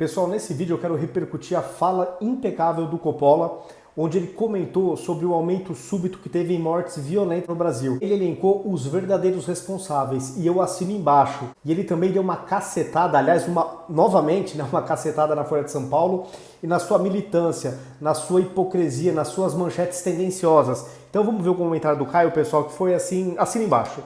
Pessoal, nesse vídeo eu quero repercutir a fala impecável do Coppola, onde ele comentou sobre o aumento súbito que teve em mortes violentas no Brasil. Ele elencou os verdadeiros responsáveis e eu assino embaixo. E ele também deu uma cacetada, aliás, novamente, uma cacetada na Folha de São Paulo e na sua militância, na sua hipocrisia, nas suas manchetes tendenciosas. Então vamos ver o comentário do Caio, pessoal, que foi assim, assina embaixo.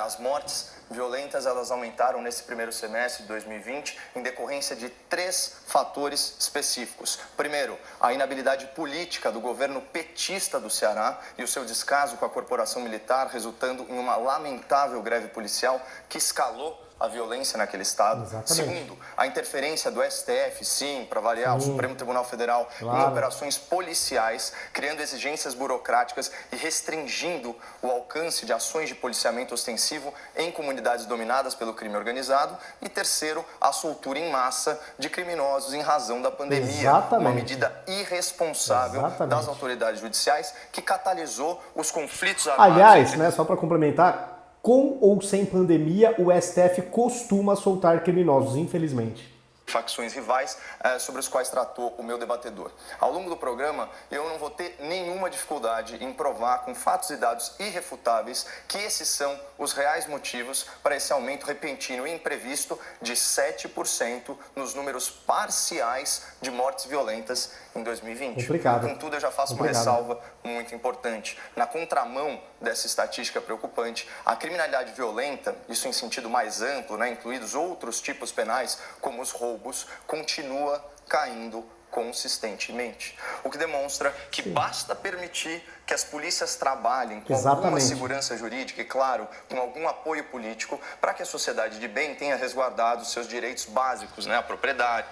As mortes violentas elas aumentaram nesse primeiro semestre de 2020 em decorrência de 3 fatores específicos. Primeiro, a inabilidade política do governo petista do Ceará e o seu descaso com a corporação militar, resultando em uma lamentável greve policial que escalou a violência naquele estado. Exatamente. Segundo, a interferência do STF, sim, para variar, o Supremo Tribunal Federal, em operações policiais, criando exigências burocráticas e restringindo o alcance de ações de policiamento ostensivo em comunidades dominadas pelo crime organizado. E terceiro, a soltura em massa de criminosos em razão da pandemia. Exatamente. Uma medida irresponsável das autoridades judiciais que catalisou os conflitos armados. Aliás, só para complementar, com ou sem pandemia, o STF costuma soltar criminosos, infelizmente. Facções rivais sobre os quais tratou o meu debatedor. Ao longo do programa, eu não vou ter nenhuma dificuldade em provar com fatos e dados irrefutáveis que esses são os reais motivos para esse aumento repentino e imprevisto de 7% nos números parciais de mortes violentas em 2020. Complicado. Contudo, eu já faço uma ressalva muito importante. Na contramão dessa estatística preocupante, a criminalidade violenta, isso em sentido mais amplo, incluídos outros tipos penais, como os roubos, continua caindo consistentemente. O que demonstra que basta permitir que as polícias trabalhem com alguma segurança jurídica e, claro, com algum apoio político, para que a sociedade de bem tenha resguardado os seus direitos básicos, a propriedade.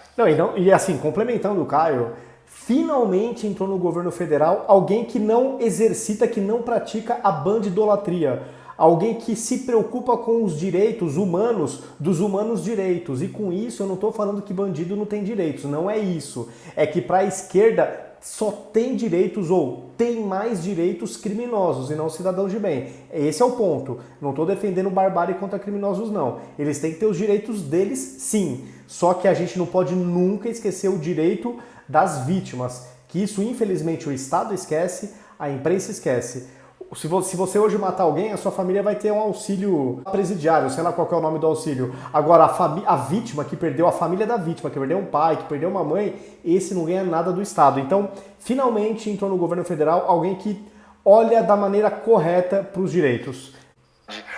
E assim, complementando o Caio, finalmente entrou no governo federal alguém que não exercita, que não pratica a bandidolatria. Alguém que se preocupa com os direitos humanos dos humanos direitos. E com isso eu não estou falando que bandido não tem direitos, não é isso. É que para a esquerda só tem direitos ou tem mais direitos criminosos e não cidadãos de bem. Esse é o ponto. Não estou defendendo barbárie contra criminosos, não. Eles têm que ter os direitos deles, sim. Só que a gente não pode nunca esquecer o direito das vítimas. Que isso, infelizmente, o Estado esquece, a imprensa esquece. Se você hoje matar alguém, a sua família vai ter um auxílio presidiário, sei lá qual que é o nome do auxílio. Agora, a vítima que perdeu, a família da vítima, que perdeu um pai, que perdeu uma mãe, esse não ganha nada do Estado. Então, finalmente entrou no governo federal alguém que olha da maneira correta para os direitos.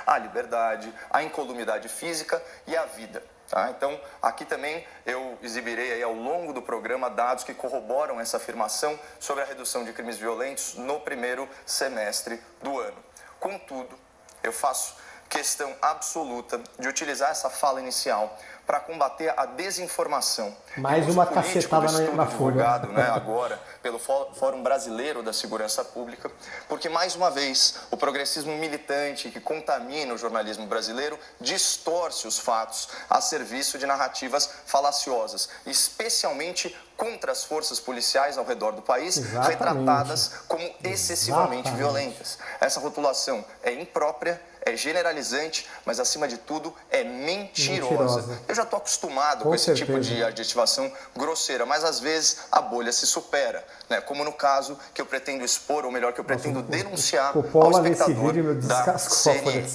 A liberdade, a incolumidade física e a vida. Então, aqui também eu exibirei ao longo do programa dados que corroboram essa afirmação sobre a redução de crimes violentos no primeiro semestre do ano. Contudo, eu faço questão absoluta de utilizar essa fala inicial para combater a desinformação. Mais uma cacetada na Folha. Agora pelo Fórum Brasileiro da Segurança Pública, porque mais uma vez o progressismo militante que contamina o jornalismo brasileiro distorce os fatos a serviço de narrativas falaciosas, especialmente contra as forças policiais ao redor do país, retratadas como excessivamente violentas. Essa rotulação é imprópria, é generalizante, mas acima de tudo é mentirosa. Eu já estou acostumado com esse tipo de adjetivação grosseira, mas às vezes a bolha se supera, como no caso que eu pretendo expor, ou melhor, que eu pretendo denunciar ao espectador da CNN.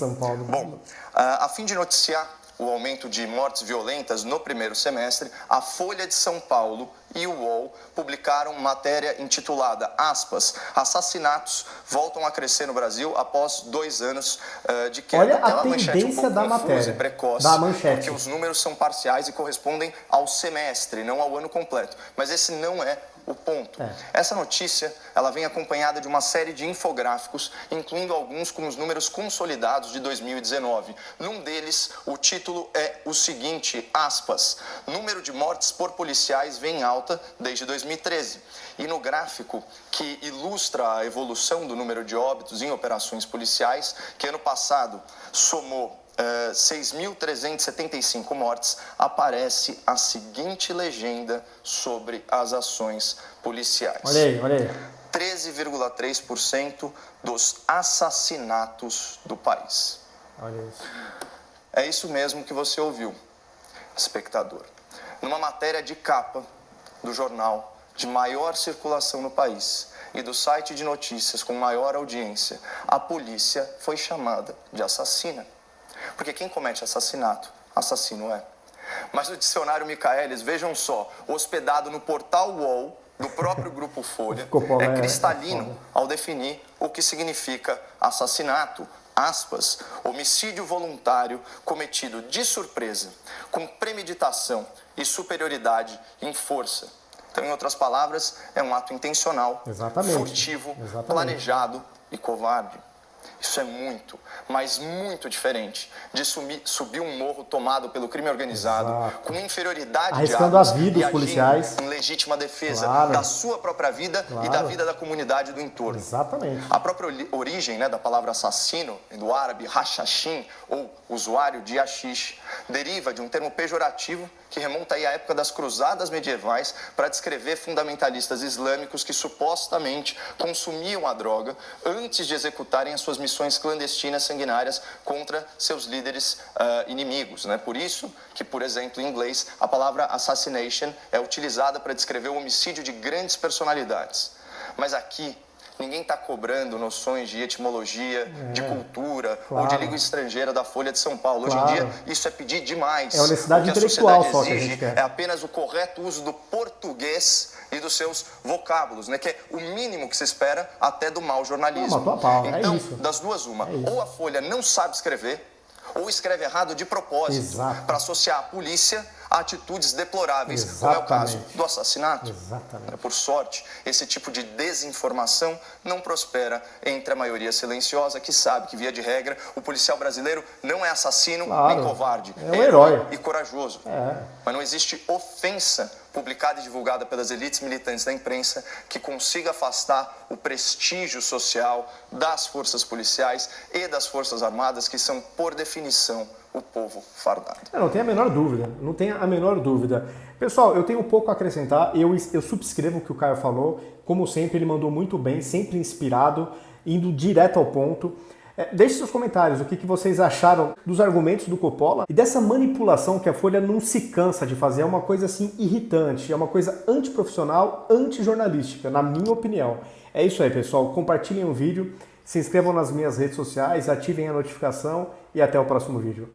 Bom, a fim de noticiar o aumento de mortes violentas no primeiro semestre, a Folha de São Paulo e o UOL publicaram matéria intitulada, aspas, assassinatos voltam a crescer no Brasil após 2 anos de queda. Olha a tendência da matéria, da manchete. Porque os números são parciais e correspondem ao semestre, não ao ano completo. Mas esse não é o ponto. Essa notícia, ela vem acompanhada de uma série de infográficos, incluindo alguns com os números consolidados de 2019. Num deles, o título é o seguinte, aspas, número de mortes por policiais vem em alta desde 2013. E no gráfico que ilustra a evolução do número de óbitos em operações policiais, que ano passado somou 6.375 mortes, aparece a seguinte legenda sobre as ações policiais. Olha aí. 13,3% dos assassinatos do país. Olha isso. É isso mesmo que você ouviu, espectador. numa matéria de capa do jornal de maior circulação no país e do site de notícias com maior audiência, a polícia foi chamada de assassina. Porque quem comete assassinato, assassino é. Mas o dicionário Michaelis, vejam só, hospedado no portal UOL do próprio Grupo Folha, é cristalino ao definir o que significa assassinato. Aspas, homicídio voluntário cometido de surpresa, com premeditação e superioridade em força. Então, em outras palavras, é um ato intencional, furtivo, planejado e covarde. Isso é muito, mas muito diferente de subir um morro tomado pelo crime organizado, com inferioridade de armas e agindo em legítima defesa da sua própria vida e da vida da comunidade do entorno. Exatamente. A própria origem, da palavra assassino, do árabe hashashin, ou usuário de haxixe, deriva de um termo pejorativo que remonta aí à época das cruzadas medievais para descrever fundamentalistas islâmicos que supostamente consumiam a droga antes de executarem as suas missões clandestinas sanguinárias contra seus líderes inimigos. Por isso que, por exemplo, em inglês, a palavra assassination é utilizada para descrever o homicídio de grandes personalidades. Mas aqui, ninguém está cobrando noções de etimologia, de cultura ou de língua estrangeira da Folha de São Paulo. Hoje em dia, isso é pedir demais. É honestidade intelectual só que a gente quer. É apenas o correto uso do português e dos seus vocábulos, que é o mínimo que se espera até do mau jornalismo. Então, das duas, uma. Ou a Folha não sabe escrever, ou escreve errado de propósito, para associar a polícia a atitudes deploráveis, como é o caso do assassinato. Por sorte, esse tipo de desinformação não prospera entre a maioria silenciosa, que sabe que, via de regra, o policial brasileiro não é assassino nem covarde. É um herói e corajoso. Mas não existe ofensa publicada e divulgada pelas elites militantes da imprensa que consiga afastar o prestígio social das forças policiais e das forças armadas, que são, por definição, o povo fardado. Não tem a menor dúvida, não tem a menor dúvida. Pessoal, eu tenho um pouco a acrescentar, eu subscrevo o que o Caio falou, como sempre ele mandou muito bem, sempre inspirado, indo direto ao ponto. Deixe seus comentários, o que vocês acharam dos argumentos do Coppola e dessa manipulação que a Folha não se cansa de fazer. É uma coisa assim irritante, é uma coisa antiprofissional, antijornalística, na minha opinião. É isso aí, pessoal, compartilhem o vídeo, se inscrevam nas minhas redes sociais, ativem a notificação e até o próximo vídeo.